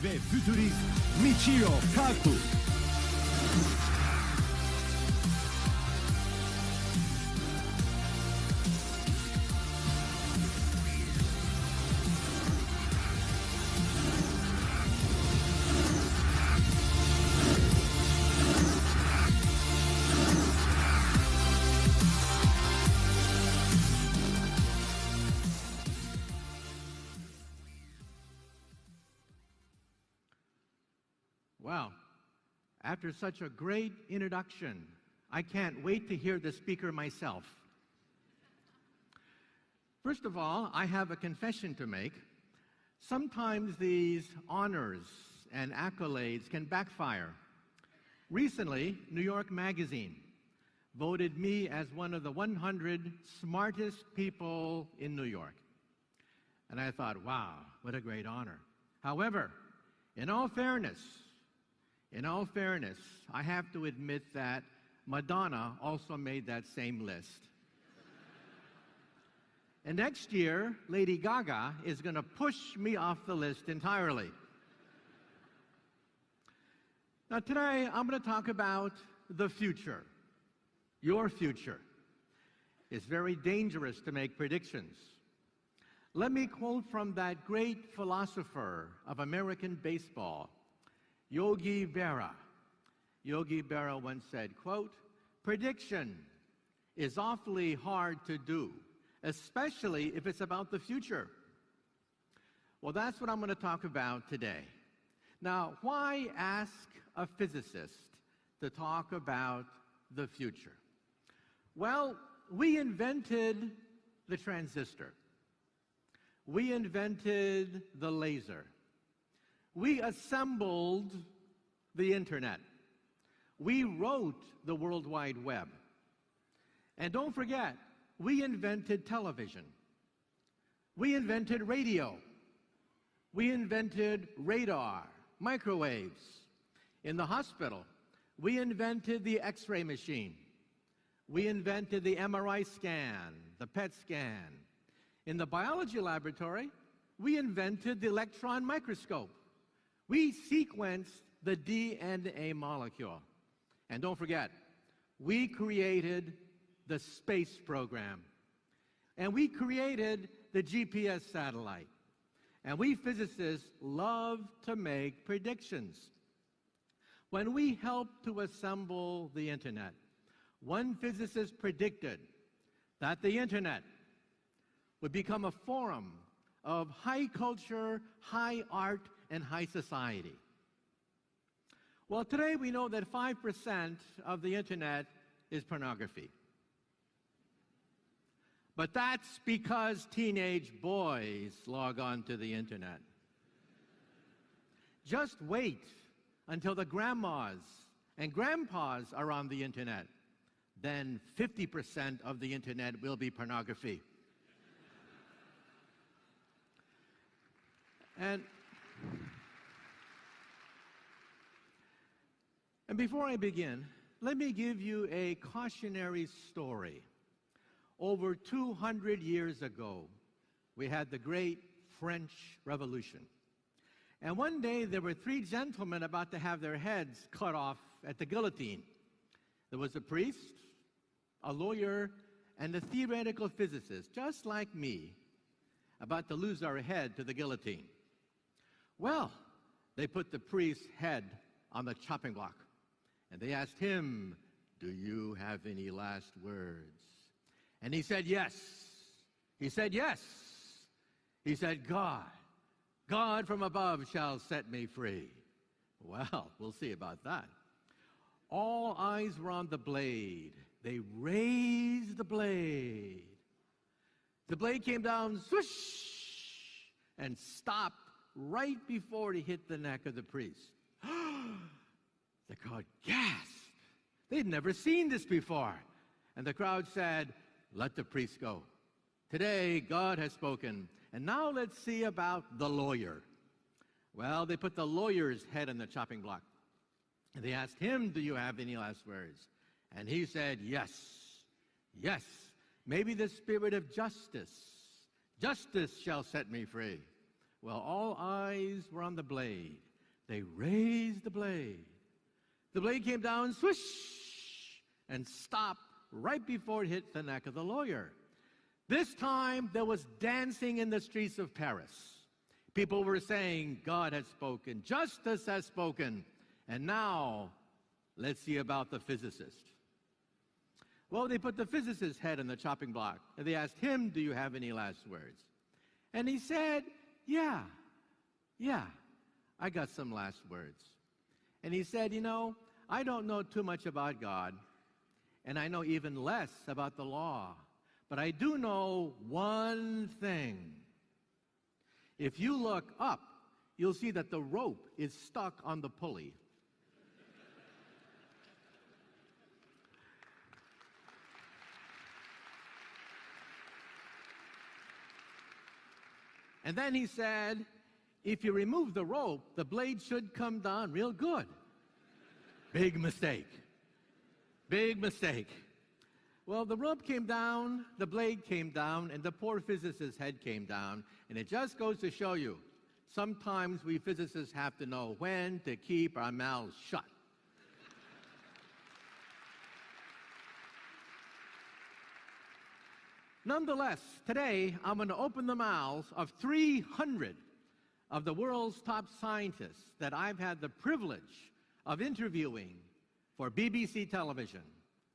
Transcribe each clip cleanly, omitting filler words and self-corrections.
ve fütürist Michio Kaku. Well, after such a great introduction, I can't wait to hear the speaker myself. First of all, I have a confession to make. Sometimes these honors and accolades can backfire. Recently, New York Magazine voted me as one of the 100 smartest people in New York. And I thought, wow, what a great honor. However, in all fairness, I have to admit that Madonna also made that same list. And next year, Lady Gaga is going to push me off the list entirely. Now today, I'm going to talk about the future, your future. It's very dangerous to make predictions. Let me quote from that great philosopher of American baseball, Yogi Berra. Yogi Berra once said, quote, "Prediction is awfully hard to do, especially if it's about the future." Well, that's what I'm going to talk about today. Now, why ask a physicist to talk about the future? Well, we invented the transistor. We invented the laser. We assembled the internet. We wrote the World Wide Web. And don't forget, we invented television. We invented radio. We invented radar, microwaves. In the hospital, we invented the X-ray machine. We invented the MRI scan, the PET scan. In the biology laboratory, we invented the electron microscope. We sequenced the DNA molecule. And don't forget, we created the space program. And we created the GPS satellite. And we physicists love to make predictions. When we helped to assemble the internet, one physicist predicted that the internet would become a forum of high culture, high art, and high society. Well, today we know that 5% of the internet is pornography. But that's because teenage boys log on to the internet. Just wait until the grandmas and grandpas are on the internet. Then 50% of the internet will be pornography. And before I begin, let me give you a cautionary story. Over 200 years ago, we had the great French Revolution. And one day, there were three gentlemen about to have their heads cut off at the guillotine. There was a priest, a lawyer, and a theoretical physicist, just like me, about to lose our head to the guillotine. Well, they put the priest's head on the chopping block, and they asked him, "Do you have any last words?" And he said, "Yes." He said, "Yes." He said, God from above shall set me free." Well, we'll see about that. All eyes were on the blade. They raised the blade. The blade came down, swoosh, and stopped right before it hit the neck of the priest. The crowd gasped. They'd never seen this before. And the crowd said, "Let the priest go. Today, God has spoken. And now let's see about the lawyer." Well, they put the lawyer's head on the chopping block. And they asked him, "Do you have any last words?" And he said, "Yes, yes, maybe the spirit of justice shall set me free." Well, all eyes were on the blade. They raised the blade. The blade came down, swish, and stopped right before it hit the neck of the lawyer. This time, there was dancing in the streets of Paris. People were saying, God has spoken, justice has spoken, and now, let's see about the physicist. Well, they put the physicist's head on the chopping block, and they asked him, do you have any last words? And he said, yeah, I got some last words. And he said, I don't know too much about God, and I know even less about the law, but I do know one thing. If you look up, you'll see that the rope is stuck on the pulley. And then he said, if you remove the rope, the blade should come down real good. Big mistake. Big mistake. Well, the rope came down, the blade came down, and the poor physicist's head came down. And it just goes to show you, sometimes we physicists have to know when to keep our mouths shut. Nonetheless, today I'm going to open the mouths of 300 of the world's top scientists that I've had the privilege of interviewing for BBC television,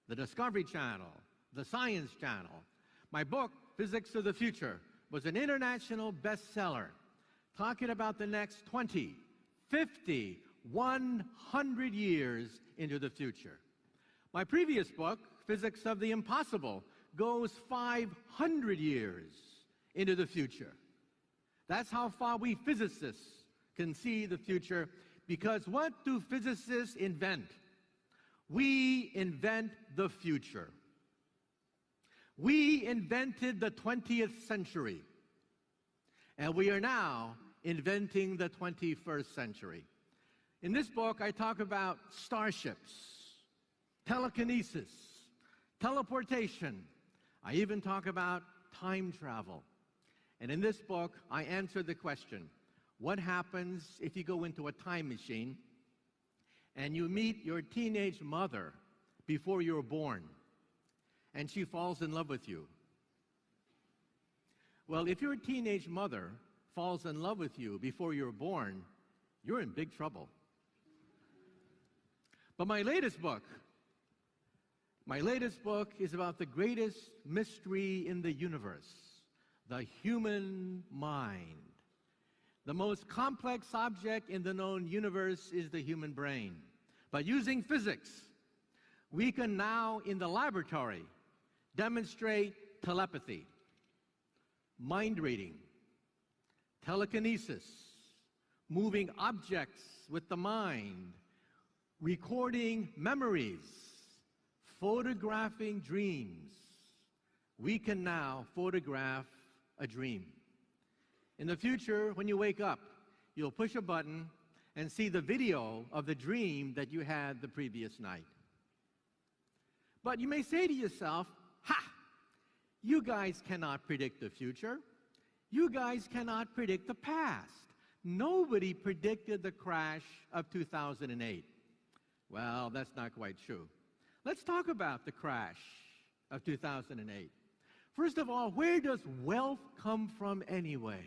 the Discovery Channel, the Science Channel. My book, Physics of the Future, was an international bestseller, talking about the next 20, 50, 100 years into the future. My previous book, Physics of the Impossible, goes 500 years into the future. That's how far we physicists can see the future, because what do physicists invent? We invent the future. We invented the 20th century, and we are now inventing the 21st century. In this book, I talk about starships, telekinesis, teleportation. I even talk about time travel. And in this book, I answer the question, what happens if you go into a time machine and you meet your teenage mother before you were born, and she falls in love with you? Well, if your teenage mother falls in love with you before you were born, you're in big trouble. But my latest book is about the greatest mystery in the universe, the human mind. The most complex object in the known universe is the human brain. But using physics, we can now, in the laboratory, demonstrate telepathy, mind reading, telekinesis, moving objects with the mind, recording memories, photographing dreams. We can now photograph a dream. In the future, when you wake up, you'll push a button and see the video of the dream that you had the previous night. But you may say to yourself, ha! You guys cannot predict the future. You guys cannot predict the past. Nobody predicted the crash of 2008. Well, that's not quite true. Let's talk about the crash of 2008. First of all, where does wealth come from anyway?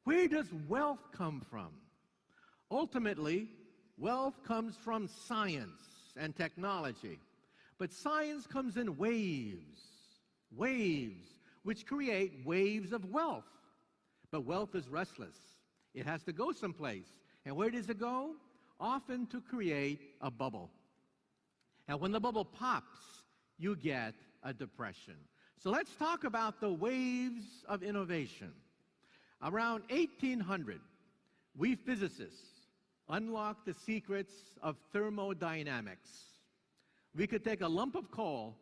Where does wealth come from? Ultimately, wealth comes from science and technology. But science comes in waves, which create waves of wealth. But wealth is restless. It has to go someplace. And where does it go? Often to create a bubble. And when the bubble pops, you get a depression. So let's talk about the waves of innovation. Around 1800, we physicists unlocked the secrets of thermodynamics. We could take a lump of coal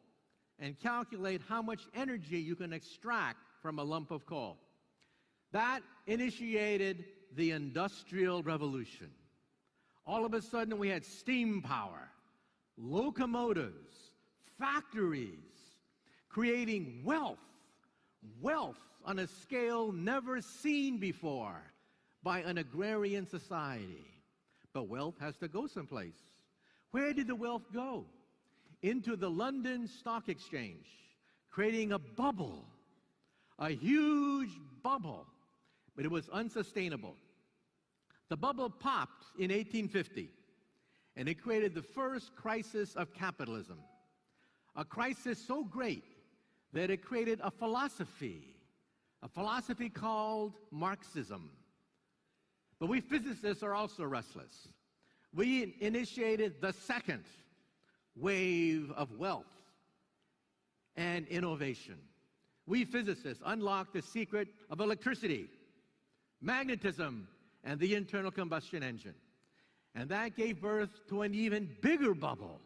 and calculate how much energy you can extract from a lump of coal. That initiated the Industrial Revolution. All of a sudden, we had steam power, locomotives, factories, creating wealth on a scale never seen before by an agrarian society. But wealth has to go someplace. Where did the wealth go? Into the London Stock Exchange, creating a bubble, a huge bubble, but it was unsustainable. The bubble popped in 1850, and it created the first crisis of capitalism, a crisis so great that it created a philosophy called Marxism. But we physicists are also restless. We initiated the second wave of wealth and innovation. We physicists unlocked the secret of electricity, magnetism, and the internal combustion engine. And that gave birth to an even bigger bubble,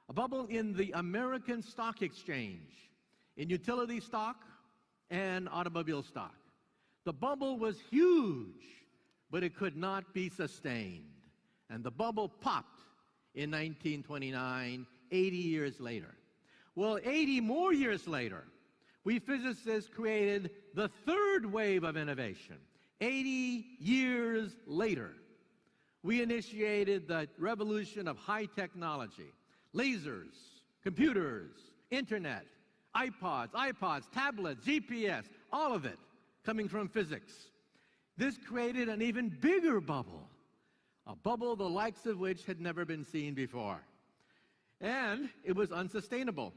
a bubble in the American Stock Exchange, in utility stock and automobile stock. The bubble was huge, but it could not be sustained. And the bubble popped in 1929, 80 years later. Well, 80 more years later, we physicists created the third wave of innovation. 80 years later, we initiated the revolution of high technology, lasers, computers, internet, iPods, tablets, GPS, all of it coming from physics. This created an even bigger bubble, a bubble the likes of which had never been seen before. And it was unsustainable.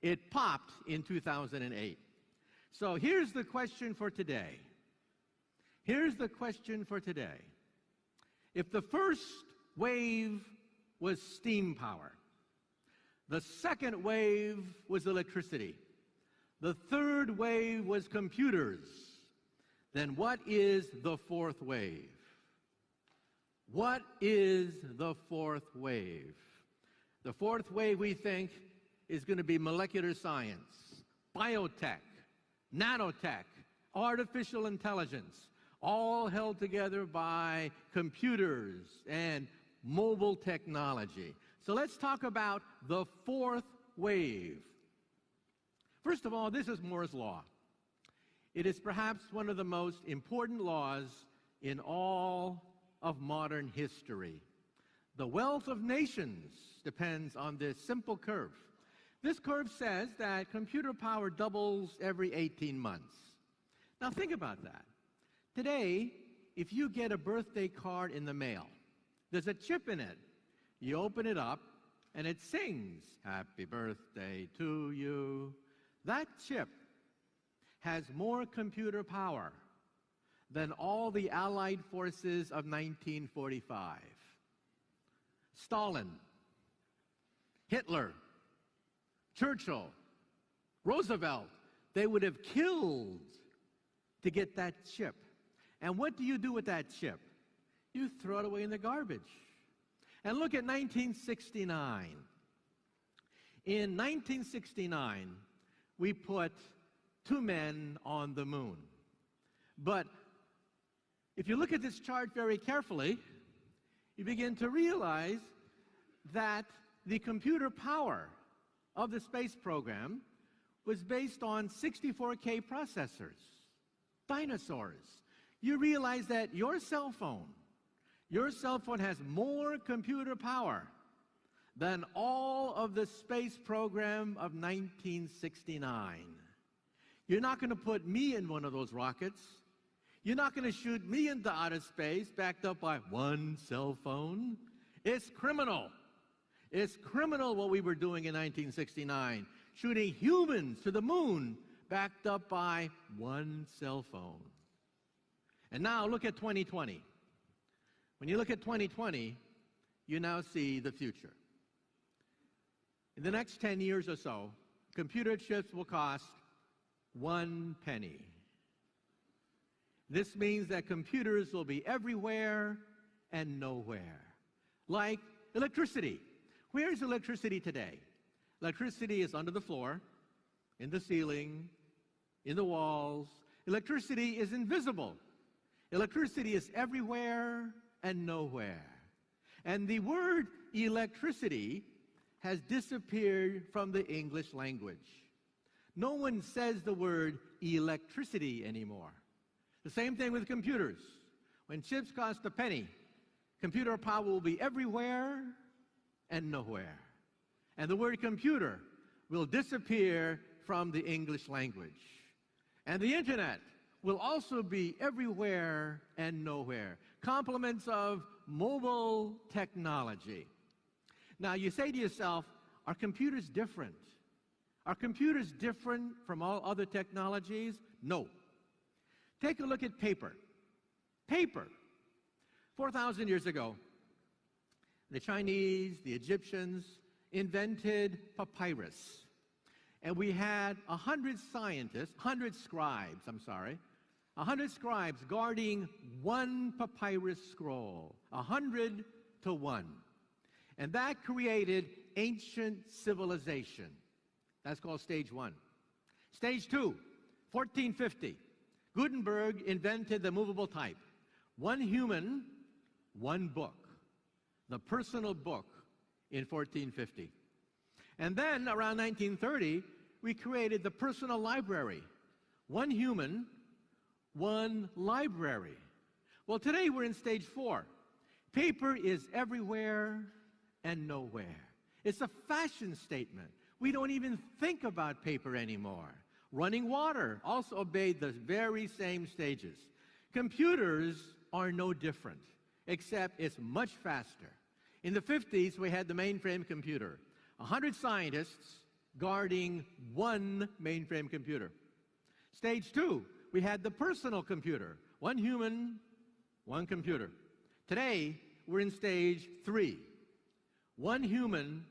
It popped in 2008. So here's the question for today. Here's the question for today. If the first wave was steam power, the second wave was electricity, the third wave was computers, then what is the fourth wave? What is the fourth wave? The fourth wave, we think, is going to be molecular science, biotech, nanotech, artificial intelligence, all held together by computers and mobile technology. So let's talk about the fourth wave. First of all, this is Moore's Law. It is perhaps one of the most important laws in all of modern history. The wealth of nations depends on this simple curve. This curve says that computer power doubles every 18 months. Now think about that. Today, if you get a birthday card in the mail, there's a chip in it. You open it up, and it sings, "Happy birthday to you." That chip has more computer power than all the Allied forces of 1945. Stalin, Hitler, Churchill, Roosevelt, they would have killed to get that chip. And what do you do with that chip? You throw it away in the garbage. And look at 1969. In 1969, we put 2 men on the moon. But if you look at this chart very carefully, you begin to realize that the computer power of the space program was based on 64K processors, dinosaurs. You realize that your cell phone has more computer power than all of the space program of 1969. You're not going to put me in one of those rockets. You're not going to shoot me into outer space backed up by one cell phone. It's criminal. It's criminal what we were doing in 1969, shooting humans to the moon backed up by one cell phone. And now look at 2020. When you look at 2020, you now see the future. In the next 10 years or so, computer chips will cost 1 penny. This means that computers will be everywhere and nowhere. Like electricity. Where is electricity today? Electricity is under the floor, in the ceiling, in the walls. Electricity is invisible. Electricity is everywhere and nowhere. And the word electricity has disappeared from the English language. No one says the word electricity anymore. The same thing with computers. When chips cost a penny, Computer power will be everywhere and nowhere. And the word computer will disappear from the English language. And the internet will also be everywhere and nowhere. Complements of mobile technology. Now you say to yourself, are computers different? Are computers different from all other technologies? No. Take a look at paper. Paper. 4,000 years ago, the Chinese, the Egyptians invented papyrus. And we had 100 scribes, 100 scribes guarding one papyrus scroll, 100 to 1. And that created ancient civilization. That's called stage 1. Stage 2, 1450. Gutenberg invented the movable type. One human, one book. The personal book in 1450. And then around 1930, we created the personal library. One human, one library. Well, today we're in stage 4. Paper is everywhere and nowhere. It's a fashion statement. We don't even think about paper anymore. Running water also obeyed the very same stages. Computers are no different, except it's much faster. In the 50s, we had the mainframe computer. 100 scientists guarding one mainframe computer. Stage 2, we had the personal computer. One human, one computer. Today, we're in stage 3. One human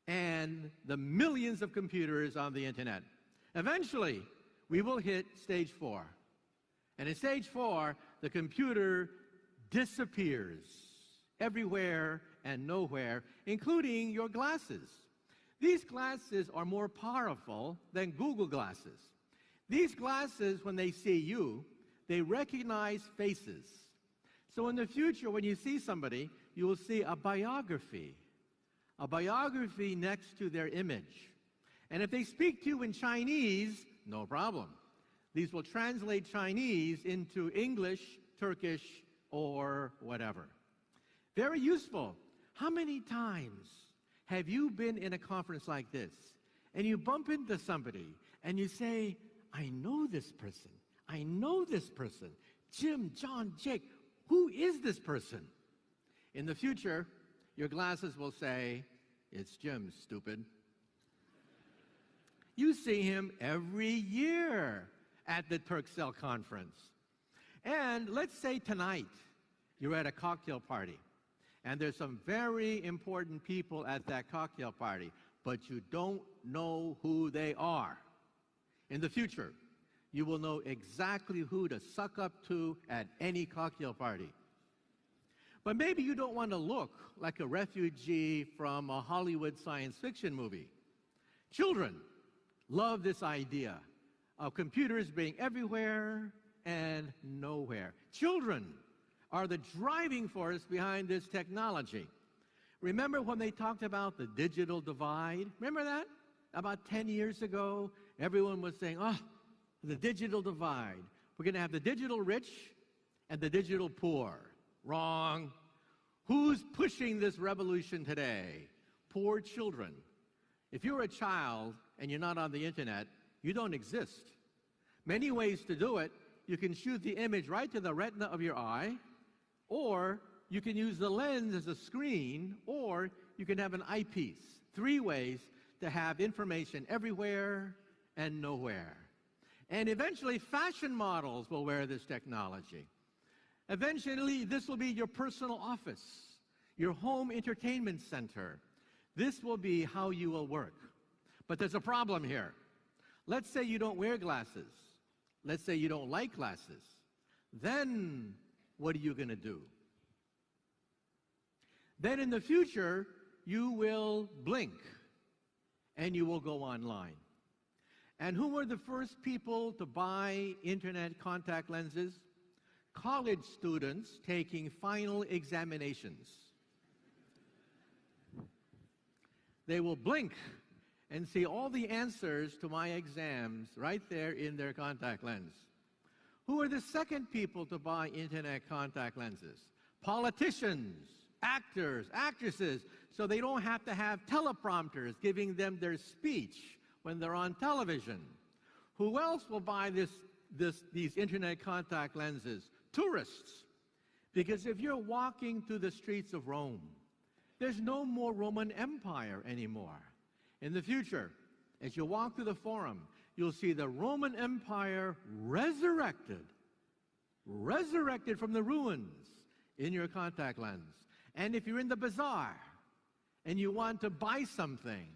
and the millions of computers on the internet. Eventually, we will hit stage 4. And in stage 4, the computer disappears everywhere and nowhere, including your glasses. These glasses are more powerful than Google glasses. These glasses, when they see you, they recognize faces. So in the future, when you see somebody, you will see a biography next to their image. And if they speak to you in Chinese, no problem. These will translate Chinese into English, Turkish, or whatever. Very useful. How many times have you been in a conference like this and you bump into somebody and you say, I know this person. I know this person. Jim, John, Jake, who is this person? In the future, your glasses will say, it's Jim, stupid. You see him every year at the Turkcell conference. And let's say tonight you're at a cocktail party and there's some very important people at that cocktail party, but you don't know who they are. In the future, you will know exactly who to suck up to at any cocktail party. But maybe you don't want to look like a refugee from a Hollywood science fiction movie. Children love this idea of computers being everywhere and nowhere. Children are the driving force behind this technology. Remember when they talked about the digital divide? Remember that? About 10 years ago, everyone was saying, oh, the digital divide. We're going to have the digital rich and the digital poor. Wrong. Who's pushing this revolution today? Poor children. If you're a child and you're not on the internet, you don't exist. Many ways to do it. You can shoot the image right to the retina of your eye, or you can use the lens as a screen, or you can have an eyepiece. 3 ways to have information everywhere and nowhere. And eventually, fashion models will wear this technology. Eventually, this will be your personal office, your home entertainment center. This will be how you will work. But there's a problem here. Let's say you don't wear glasses. Let's say you don't like glasses. Then what are you going to do? Then in the future, you will blink and you will go online. And who were the first people to buy internet contact lenses? College students taking final examinations. They will blink and see all the answers to my exams right there in their contact lens. Who are the second people to buy internet contact lenses? politicians, actors, actresses, so they don't have to have teleprompters giving them their speech when they're on television. Who else will buy these internet contact lenses? Tourists. Because if you're walking through the streets of Rome, there's no more Roman Empire anymore. In the future, as you walk through the Forum, you'll see the Roman Empire resurrected from the ruins in your contact lens. And if you're in the bazaar and you want to buy something,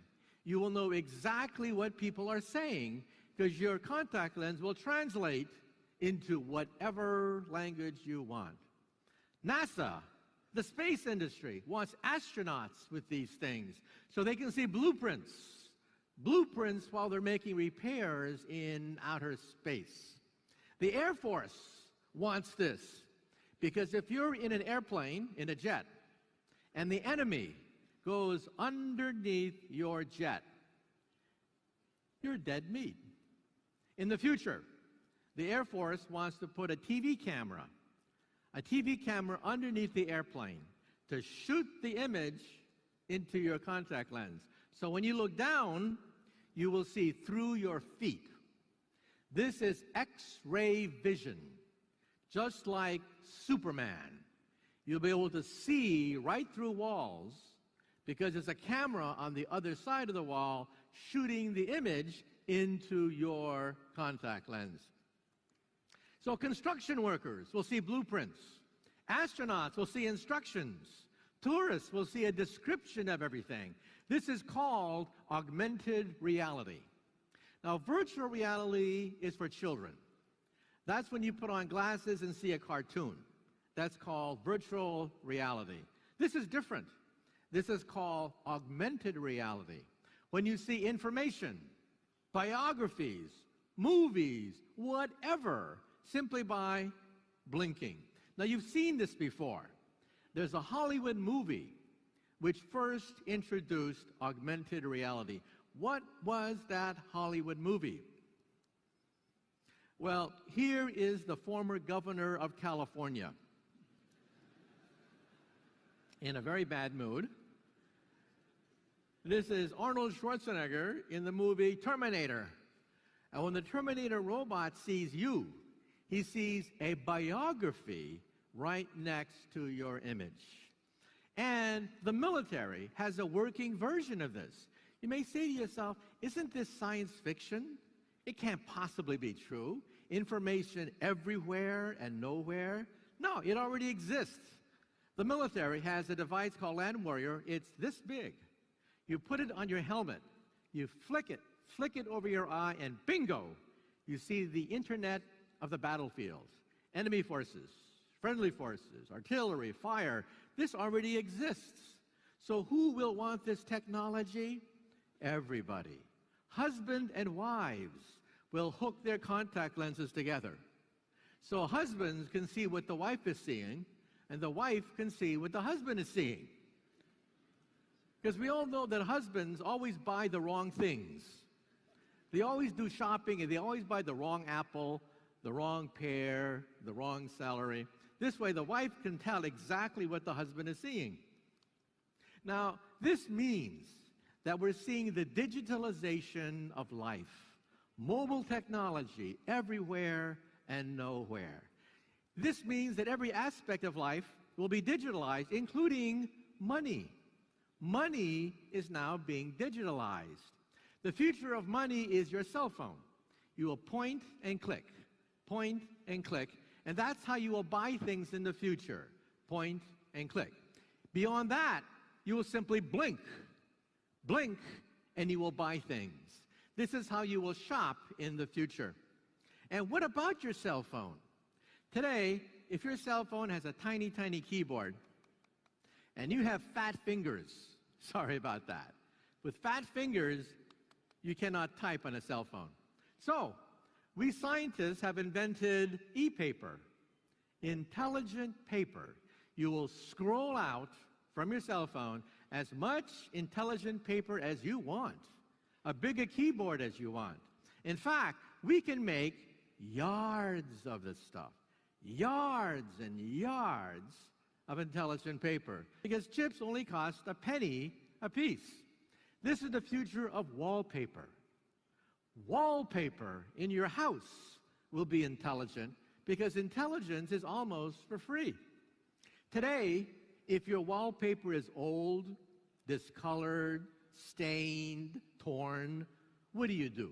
you will know exactly what people are saying because your contact lens will translate into whatever language you want. NASA, the space industry, wants astronauts with these things so they can see blueprints while they're making repairs in outer space. The Air Force wants this because if you're in an airplane, in a jet, and the enemy goes underneath your jet, you're dead meat. In the future, the Air Force wants to put a TV camera underneath the airplane to shoot the image into your contact lens. So when you look down, you will see through your feet. This is X-ray vision, just like Superman. You'll be able to see right through walls because there's a camera on the other side of the wall shooting the image into your contact lens. So construction workers will see blueprints. Astronauts will see instructions. Tourists will see a description of everything. This is called augmented reality. Now, virtual reality is for children. That's when you put on glasses and see a cartoon. That's called virtual reality. This is different. This is called augmented reality. When you see information, biographies, movies, whatever, simply by blinking. Now, you've seen this before. There's a Hollywood movie which first introduced augmented reality. What was that Hollywood movie? Well, here is the former governor of California in a very bad mood. This is Arnold Schwarzenegger in the movie Terminator. And when the Terminator robot sees you, he sees a biography right next to your image. And the military has a working version of this. You may say to yourself, isn't this science fiction? It can't possibly be true. Information everywhere and nowhere. No, it already exists. The military has a device called Land Warrior. It's this big. You put it on your helmet. You flick it over your eye, and bingo, you see the internet of the battlefield. Enemy forces, friendly forces, artillery, fire. This already exists. So who will want this technology? Everybody. Husband and wives will hook their contact lenses together. So husbands can see what the wife is seeing, and the wife can see what the husband is seeing. Because we all know that husbands always buy the wrong things. They always do shopping, and they always buy the wrong apple, the wrong pear, the wrong celery. This way, the wife can tell exactly what the husband is seeing. Now, this means that we're seeing the digitalization of life. Mobile technology everywhere and nowhere. This means that every aspect of life will be digitalized, including money. Money is now being digitalized. The future of money is your cell phone. You will point and click, and that's how you will buy things in the future. Point and click. Beyond that, you will simply blink, and you will buy things. This is how you will shop in the future. And what about your cell phone? Today, if your cell phone has a tiny, tiny keyboard, and you have fat fingers, sorry about that. With fat fingers, you cannot type on a cell phone. So, we scientists have invented e-paper, intelligent paper. You will scroll out from your cell phone as much intelligent paper as you want, a bigger keyboard as you want. In fact, we can make yards of this stuff, yards and yards of intelligent paper because chips only cost a penny a piece. This is the future of wallpaper. Wallpaper in your house will be intelligent because intelligence is almost for free. Today, if your wallpaper is old, discolored, stained, torn, what do?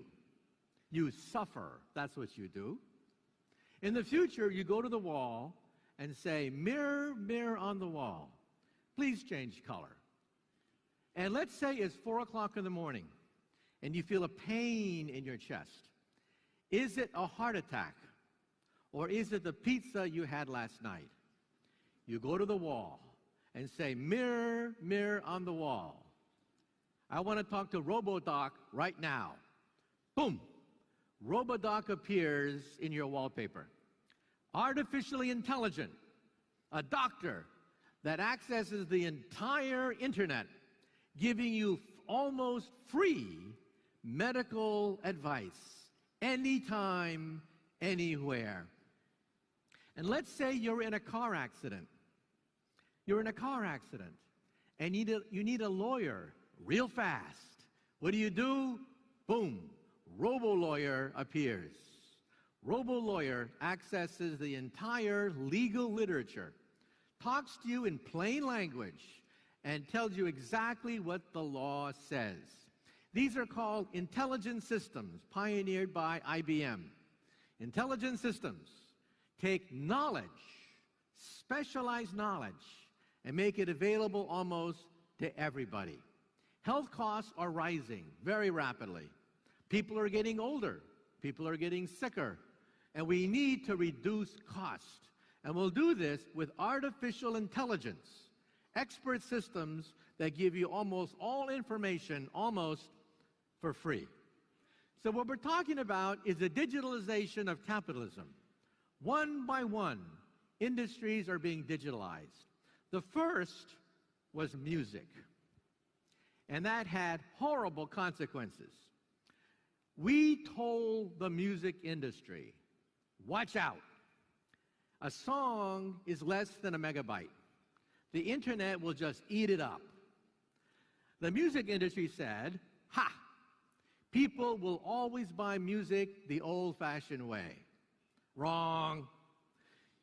You suffer. That's what you do. In the future, you go to the wall and say, mirror, mirror on the wall, please change color. And let's say it's 4 o'clock in the morning and you feel a pain in your chest. Is it a heart attack? Or is it the pizza you had last night? You go to the wall and say, mirror, mirror on the wall. I want to talk to RoboDoc right now. Boom! RoboDoc appears in your wallpaper. Artificially intelligent, a doctor that accesses the entire internet, giving you almost free medical advice, anytime, anywhere. And let's say you're in a car accident. You're in a car accident, and you need a lawyer real fast. What do? Boom, robo-lawyer appears. Robo-lawyer accesses the entire legal literature, talks to you in plain language, and tells you exactly what the law says. These are called intelligent systems, pioneered by IBM. Intelligent systems take knowledge, specialized knowledge, and make it available almost to everybody. Health costs are rising very rapidly. People are getting older. People are getting sicker. And we need to reduce cost. And we'll do this with artificial intelligence, expert systems that give you almost all information almost for free. So what we're talking about is the digitalization of capitalism. One by one, industries are being digitalized. The first was music, and that had horrible consequences. We told the music industry, watch out. A song is less than a megabyte. The internet will just eat it up. The music industry said, ha, people will always buy music the old-fashioned way. Wrong.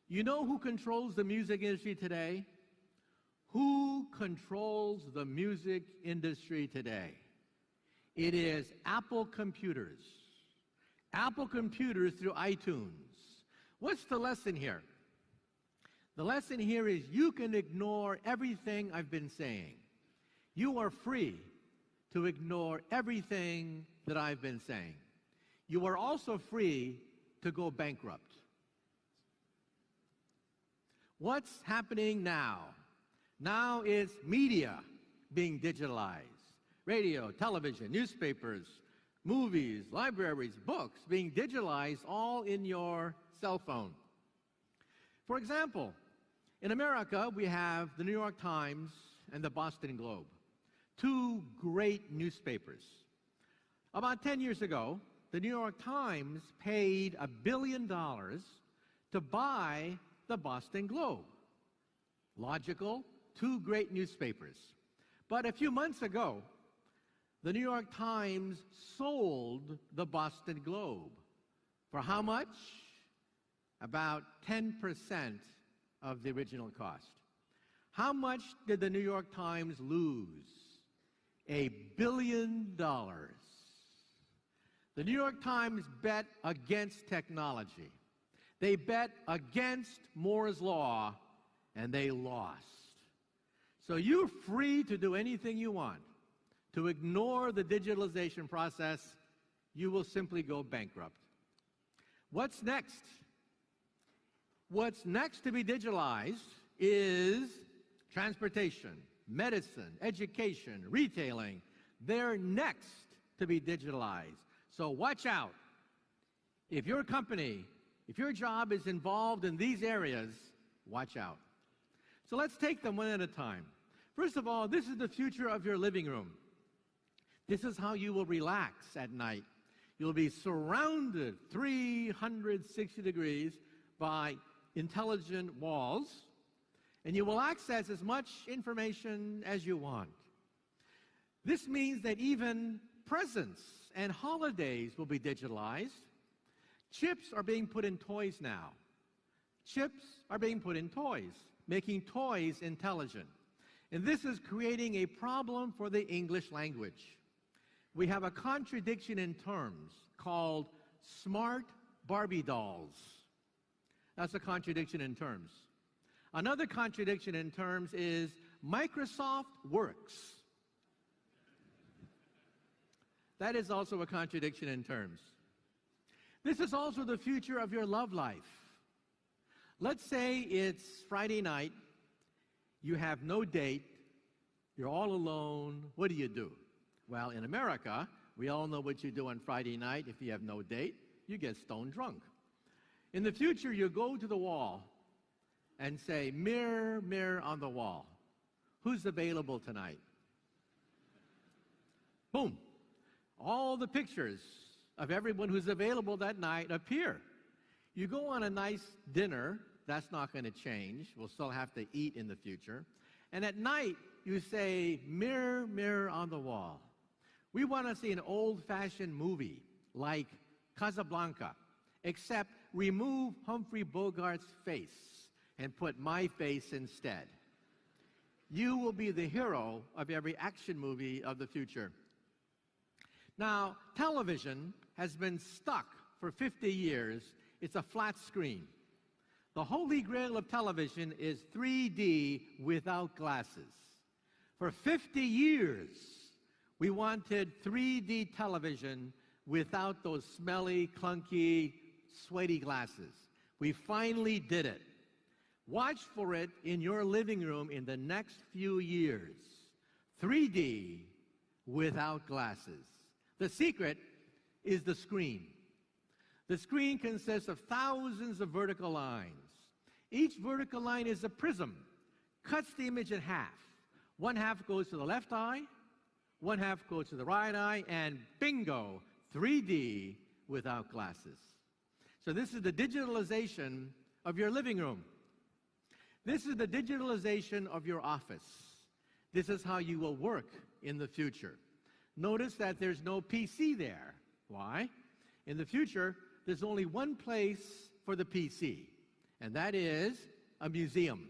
You know who controls the music industry today? Who controls the music industry today? It is Apple computers. Apple computers through iTunes. What's the lesson here? The lesson here is you can ignore everything I've been saying. You are free to ignore everything that I've been saying. You are also free to go bankrupt. What's happening now? Now is media being digitalized. Radio, television, newspapers, movies, libraries, books being digitalized all in your cell phone. For example, in America, we have the New York Times and the Boston Globe, two great newspapers. About 10 years ago, the New York Times paid $1 billion to buy the Boston Globe. Logical, two great newspapers. But a few months ago, the New York Times sold the Boston Globe. For how much? About 10% of the original cost. How much did the New York Times lose? $1 billion. The New York Times bet against technology. They bet against Moore's Law, and they lost. So you're free to do anything you want. To ignore the digitalization process, you will simply go bankrupt. What's next? What's next to be digitalized is transportation, medicine, education, retailing. They're next to be digitalized. So watch out. If your company, if your job is involved in these areas, watch out. So let's take them one at a time. First of all, this is the future of your living room. This is how you will relax at night. You'll be surrounded 360 degrees by intelligent walls, and you will access as much information as you want. This means that even presents and holidays will be digitalized. Chips are being put in toys now. Chips are being put in toys, making toys intelligent. And this is creating a problem for the English language. We have a contradiction in terms called smart Barbie dolls. That's a contradiction in terms. Another contradiction in terms is Microsoft Works. That is also a contradiction in terms. This is also the future of your love life. Let's say it's Friday night, you have no date, you're all alone, what do? Well, in America, we all know what you do on Friday night if you have no date. You get stone drunk. In the future, you go to the wall and say, mirror, mirror on the wall, who's available tonight? Boom. All the pictures of everyone who's available that night appear. You go on a nice dinner, that's not going to change. We'll still have to eat in the future. And at night, you say, mirror, mirror on the wall. We want to see an old-fashioned movie like Casablanca, except remove Humphrey Bogart's face and put my face instead. You will be the hero of every action movie of the future. Now, television has been stuck for 50 years. It's a flat screen. The holy grail of television is 3D without glasses. For 50 years, we wanted 3D television without those smelly, clunky, sweaty glasses. We finally did it. Watch for it in your living room in the next few years. 3D without glasses. The secret is the screen. The screen consists of thousands of vertical lines. Each vertical line is a prism, cuts the image in half. One half goes to the left eye, one half goes to the right eye, and bingo, 3D without glasses. So this is the digitalization of your living room. This is the digitalization of your office. This is how you will work in the future. Notice that there's no PC there. Why? In the future, there's only one place for the PC, and that is a museum.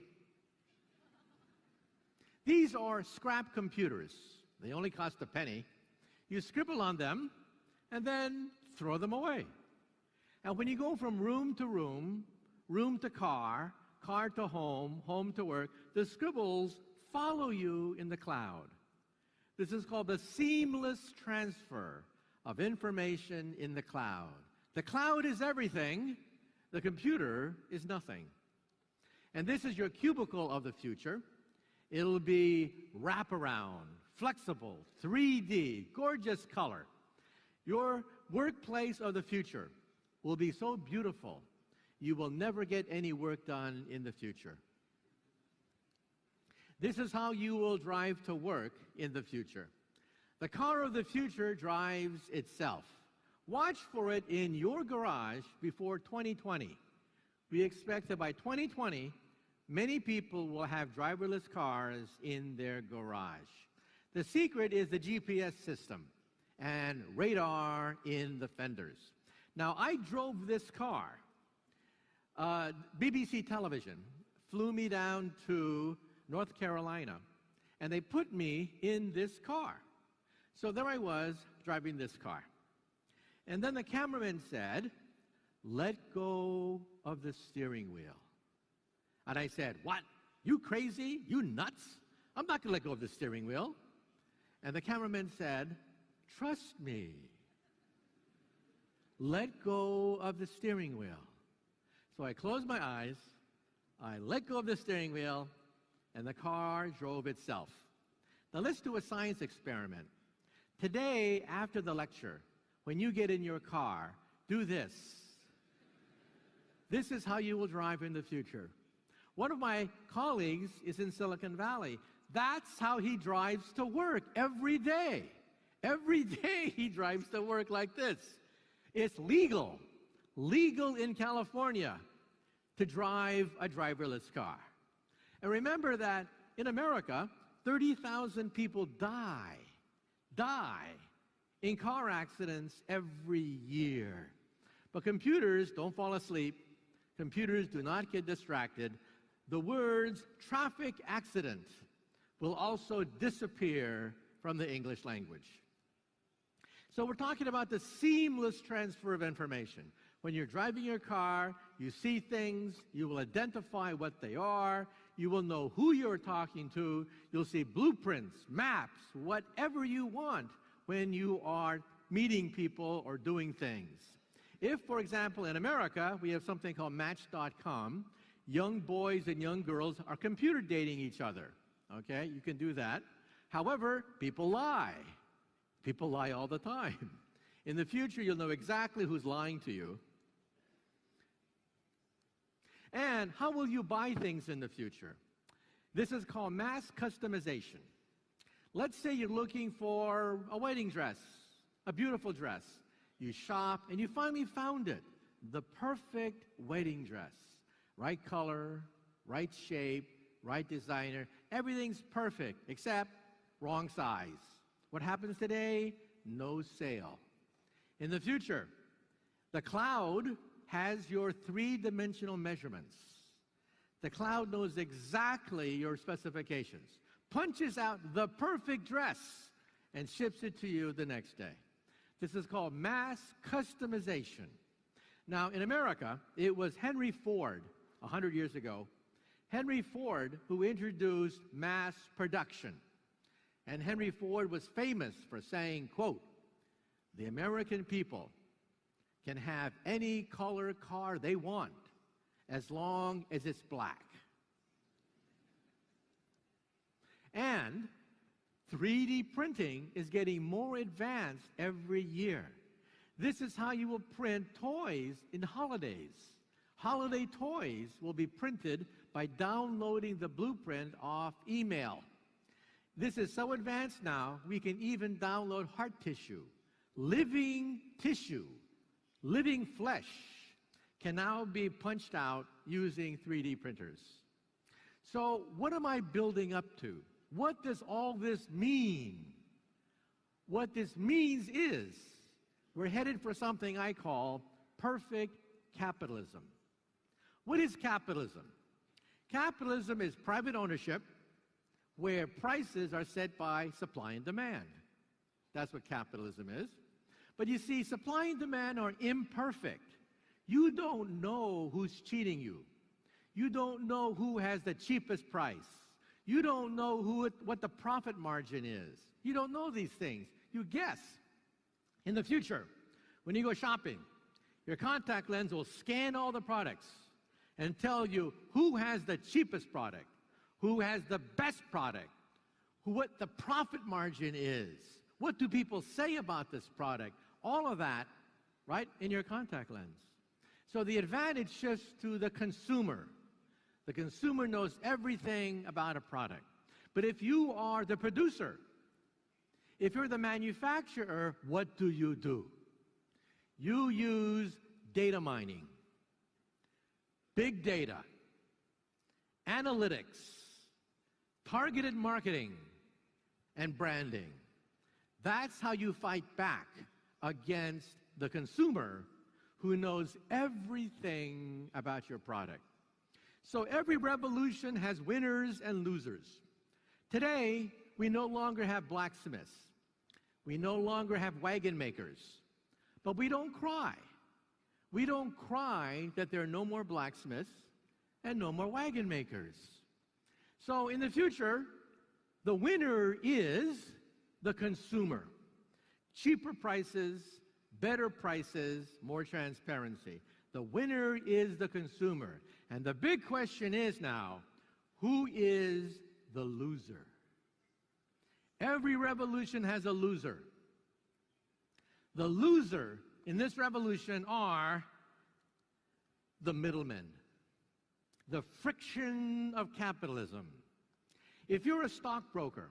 These are scrap computers. They only cost a penny. You scribble on them and then throw them away. And when you go from room to room, room to car, car to home, home to work, the scribbles follow you in the cloud. This is called the seamless transfer of information in the cloud. The cloud is everything. The computer is nothing. And this is your cubicle of the future. It'll be wraparound, flexible, 3D, gorgeous color. Your workplace of the future will be so beautiful, you will never get any work done in the future. This is how you will drive to work in the future. The car of the future drives itself. Watch for it in your garage before 2020. We expect that by 2020, many people will have driverless cars in their garage. The secret is the GPS system and radar in the fenders. Now, I drove this car. BBC television flew me down to North Carolina, and they put me in this car. So there I was driving this car. And then the cameraman said, "Let go of the steering wheel." And I said, "What? You crazy? You nuts? I'm not going to let go of the steering wheel." And the cameraman said, "Trust me. Let go of the steering wheel." So I closed my eyes, I let go of the steering wheel, and the car drove itself. Now let's do a science experiment. Today, after the lecture, when you get in your car, do this. This is how you will drive in the future. One of my colleagues is in Silicon Valley. That's how he drives to work every day. Every day he drives to work like this. It's legal in California to drive a driverless car. And remember that in America, 30,000 people die in car accidents every year. But computers don't fall asleep. Computers do not get distracted. The words traffic accident will also disappear from the English language. So we're talking about the seamless transfer of information. When you're driving your car, you see things, you will identify what they are, you will know who you're talking to, you'll see blueprints, maps, whatever you want when you are meeting people or doing things. If, for example, in America, we have something called Match.com, young boys and young girls are computer dating each other, okay? You can do that. However, people lie. People lie all the time. In the future, you'll know exactly who's lying to you. And how will you buy things in the future? This is called mass customization. Let's say you're looking for a wedding dress, a beautiful dress. You shop and you finally found it, the perfect wedding dress. Right color, right shape, right designer. Everything's perfect except wrong size. What happens today? No sale. In the future, the cloud has your three-dimensional measurements. The cloud knows exactly your specifications, punches out the perfect dress, and ships it to you the next day. This is called mass customization. Now, in America, it was Henry Ford, 100 years ago, Henry Ford who introduced mass production. And Henry Ford was famous for saying, quote, "The American people can have any color car they want as long as it's black." And 3D printing is getting more advanced every year. This is how you will print toys in holidays. Holiday toys will be printed by downloading the blueprint off email. This is so advanced now, we can even download heart tissue. Living tissue, living flesh can now be punched out using 3D printers. So what am I building up to? What does all this mean? What this means is we're headed for something I call perfect capitalism. What is capitalism? Capitalism is private ownership where prices are set by supply and demand. That's what capitalism is. But you see, supply and demand are imperfect. You don't know who's cheating you. You don't know who has the cheapest price. You don't know what the profit margin is. You don't know these things. You guess. In the future, when you go shopping, your contact lens will scan all the products and tell you who has the cheapest product, who has the best product, what the profit margin is, what do people say about this product, all of that, right, in your contact lens. So the advantage shifts to the consumer. The consumer knows everything about a product. But if you are the producer, if you're the manufacturer, what do? You use data mining, big data, analytics, targeted marketing, and branding. That's how you fight back against the consumer who knows everything about your product. So every revolution has winners and losers. Today, we no longer have blacksmiths. We no longer have wagon makers. But we don't cry. We don't cry that there are no more blacksmiths and no more wagon makers. So in the future, the winner is the consumer. Cheaper prices, better prices, more transparency. The winner is the consumer. And the big question is now, who is the loser? Every revolution has a loser. The loser in this revolution are the middlemen, the friction of capitalism. If you're a stockbroker,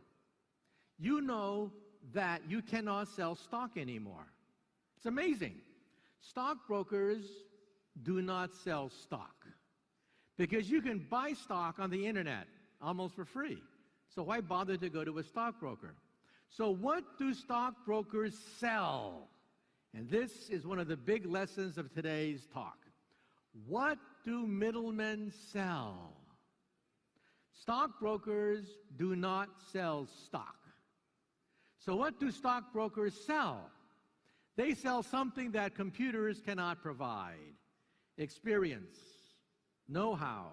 you know that you cannot sell stock anymore. It's amazing. Stockbrokers do not sell stock because you can buy stock on the internet. almost for free. So why bother to go to a stockbroker? So what do stockbrokers sell? And this is one of the big lessons of today's talk. What do middlemen sell? Stockbrokers do not sell stock. So what do stockbrokers sell? They sell something that computers cannot provide: experience, know-how,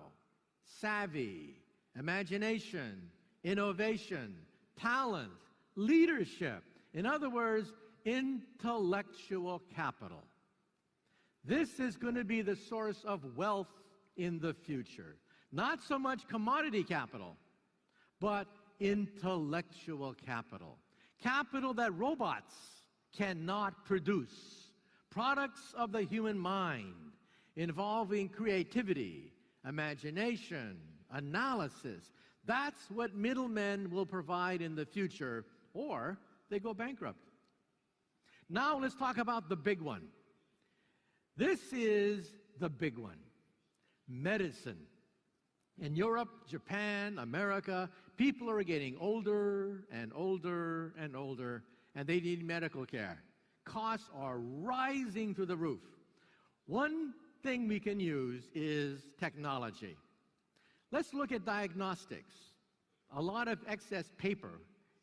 savvy, imagination, innovation, talent, leadership. In other words, intellectual capital. This is going to be the source of wealth in the future. Not so much commodity capital, but intellectual capital. Capital that robots cannot produce. Products of the human mind involving creativity, imagination, analysis. That's what middlemen will provide in the future, or they go bankrupt. Now let's talk about the big one. This is the big one. Medicine. In Europe, Japan, America, people are getting older and older and older, and they need medical care. Costs are rising through the roof. One thing we can use is technology. Let's look at diagnostics. A lot of excess paper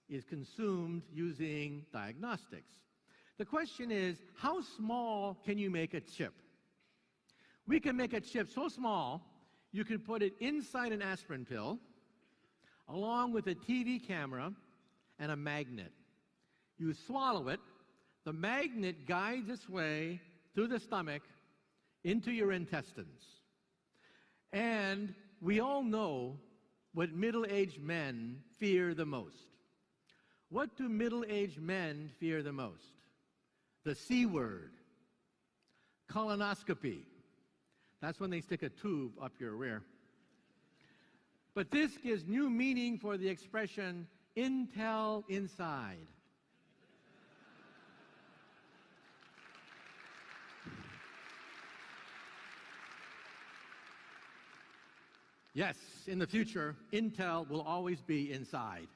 is consumed using diagnostics. The question is, how small can you make a chip? We can make a chip so small, you can put it inside an aspirin pill, along with a TV camera and a magnet. You swallow it, the magnet guides its way through the stomach into your intestines. And we all know what middle-aged men fear the most. What do middle-aged men fear the most? The C word, colonoscopy. That's when they stick a tube up your rear. But this gives new meaning for the expression, Intel inside. Yes, in the future, Intel will always be inside.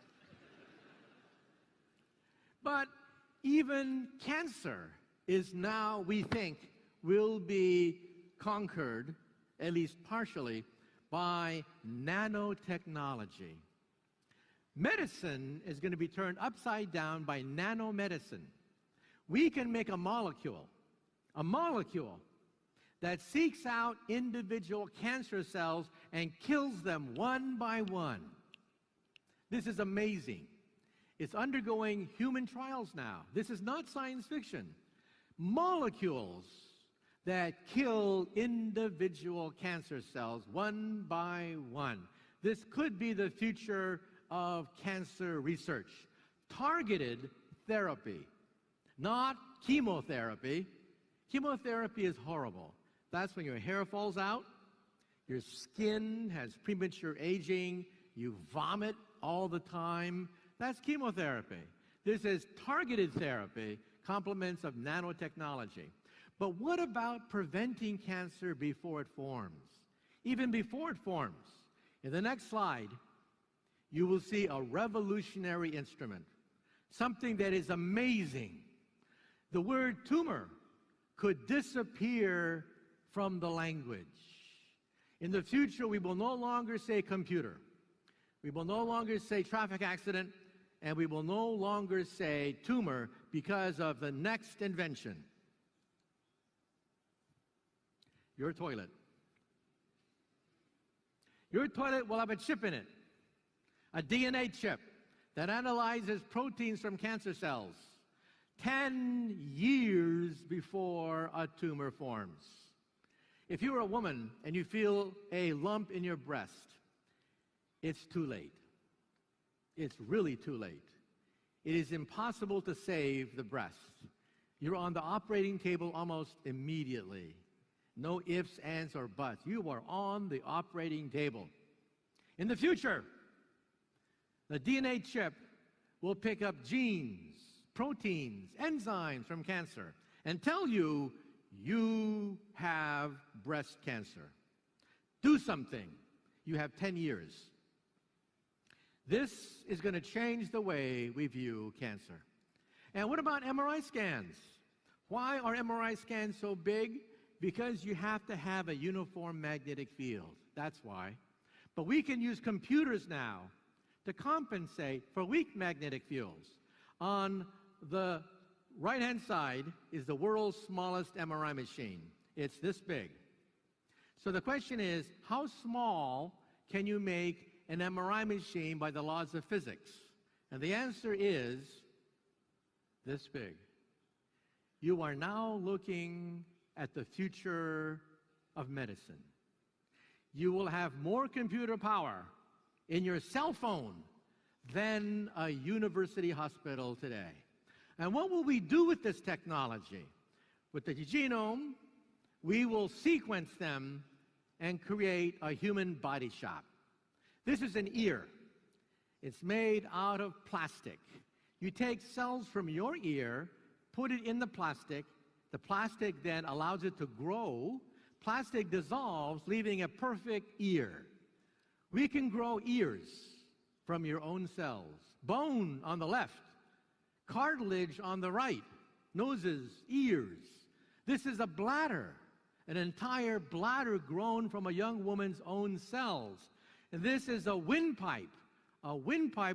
But even cancer is now, we think, will be conquered, at least partially, by nanotechnology. Medicine is going to be turned upside down by nanomedicine. We can make a molecule that seeks out individual cancer cells and kills them one by one. This is amazing. It's undergoing human trials now. This is not science fiction. Molecules that kill individual cancer cells one by one. This could be the future of cancer research. Targeted therapy, not chemotherapy. Chemotherapy is horrible. That's when your hair falls out, your skin has premature aging, you vomit all the time. That's chemotherapy. This is targeted therapy, complements of nanotechnology. But what about preventing cancer before it forms? Even before it forms. In the next slide, you will see a revolutionary instrument, something that is amazing. The word tumor could disappear from the language. In the future, we will no longer say computer. We will no longer say traffic accident, and we will no longer say tumor because of the next invention. Your toilet. Your toilet will have a chip in it, a DNA chip that analyzes proteins from cancer cells 10 years before a tumor forms. If you're a woman and you feel a lump in your breast, it's too late. It's really too late. It is impossible to save the breast. You're on the operating table almost immediately. No ifs, ands, or buts. You are on the operating table. In the future, the DNA chip will pick up genes, proteins, enzymes from cancer and tell you you have breast cancer. Do something. You have 10 years. This is going to change the way we view cancer. And what about MRI scans? Why are MRI scans so big? Because you have to have a uniform magnetic field. That's why. But we can use computers now to compensate for weak magnetic fields. On the right-hand side is the world's smallest MRI machine. It's this big. So the question is, how small can you make an MRI machine by the laws of physics? And the answer is this big. You are now looking at the future of medicine. You will have more computer power in your cell phone than a university hospital today. And what will we do with this technology? With the genome, we will sequence them and create a human body shop. This is an ear. It's made out of plastic. You take cells from your ear, put it in the plastic then allows it to grow. Plastic dissolves, leaving a perfect ear. We can grow ears from your own cells. Bone on the left, cartilage on the right, noses, ears. This is a bladder, an entire bladder grown from a young woman's own cells. And this is a windpipe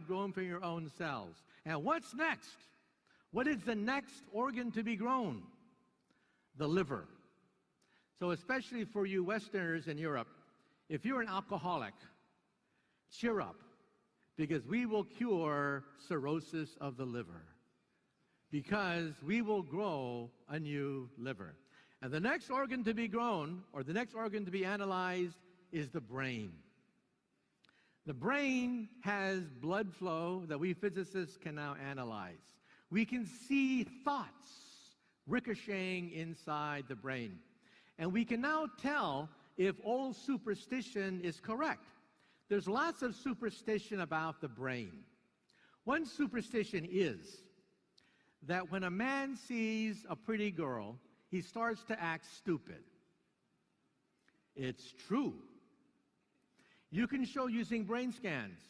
grown from your own cells. And what's next? What is the next organ to be grown? The liver. So especially for you Westerners in Europe, if you're an alcoholic, cheer up, because we will cure cirrhosis of the liver, because we will grow a new liver. And the next organ to be grown, or the next organ to be analyzed, is the brain. The brain has blood flow that we physicists can now analyze. We can see thoughts ricocheting inside the brain. And we can now tell if old superstition is correct. There's lots of superstition about the brain. One superstition is that when a man sees a pretty girl, he starts to act stupid. It's true. You can show using brain scans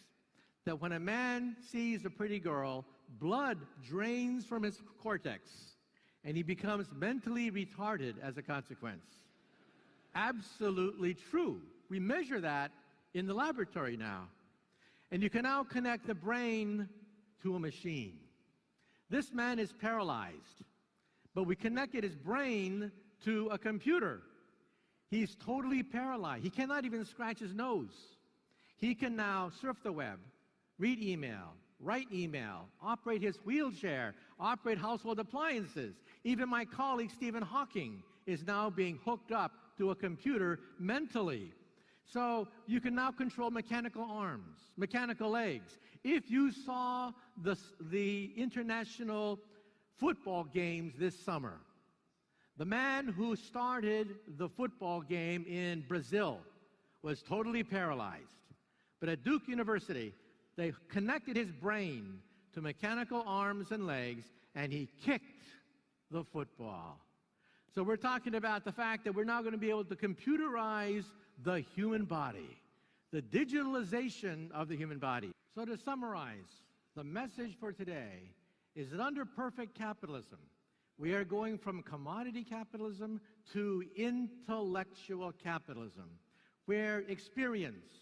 that when a man sees a pretty girl, blood drains from his cortex, and he becomes mentally retarded as a consequence. Absolutely true. We measure that in the laboratory now. And you can now connect the brain to a machine. This man is paralyzed, but we connected his brain to a computer. He's totally paralyzed. He cannot even scratch his nose. He can now surf the web, read email, write email, operate his wheelchair, operate household appliances. Even my colleague Stephen Hawking is now being hooked up to a computer mentally. So you can now control mechanical arms, mechanical legs. If you saw the international football games this summer, the man who started the football game in Brazil was totally paralyzed. But at Duke University, they connected his brain to mechanical arms and legs, and he kicked the football. So we're talking about the fact that we're now going to be able to computerize the human body, the digitalization of the human body. So to summarize, the message for today is that under perfect capitalism, we are going from commodity capitalism to intellectual capitalism, where experience,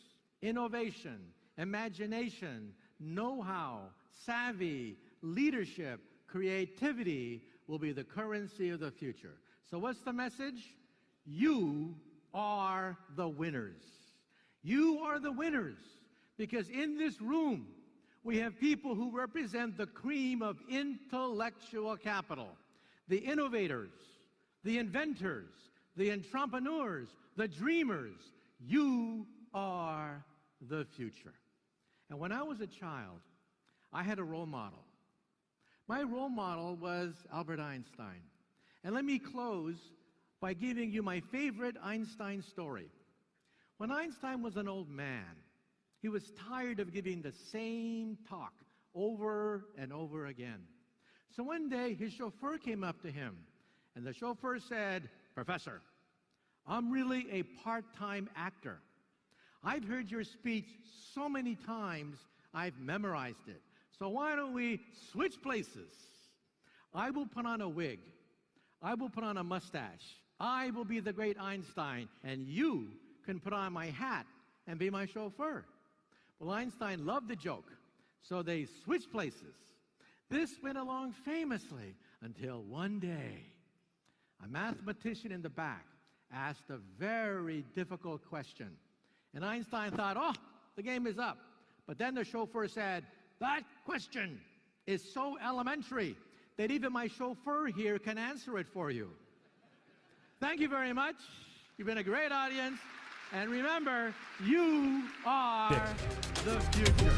innovation, imagination, know-how, savvy, leadership, creativity will be the currency of the future. So what's the message? You are the winners. You are the winners, because in this room, we have people who represent the cream of intellectual capital. The innovators, the inventors, the entrepreneurs, the dreamers. You are the future. And when I was a child, I had a role model. My role model was Albert Einstein. And let me close by giving you my favorite Einstein story. When Einstein was an old man, he was tired of giving the same talk over and over again. So one day, his chauffeur came up to him, and the chauffeur said, "Professor, I'm really a part-time actor. I've heard your speech so many times, I've memorized it. So why don't we switch places? I will put on a wig. I will put on a mustache. I will be the great Einstein, and you can put on my hat and be my chauffeur. Well, Einstein loved the joke, so they switched places. This went along famously until one day, a mathematician in the back asked a very difficult question. And Einstein thought, oh, the game is up. But then the chauffeur said, that question is so elementary that even my chauffeur here can answer it for you. Thank you very much. You've been a great audience. And remember, you are the future.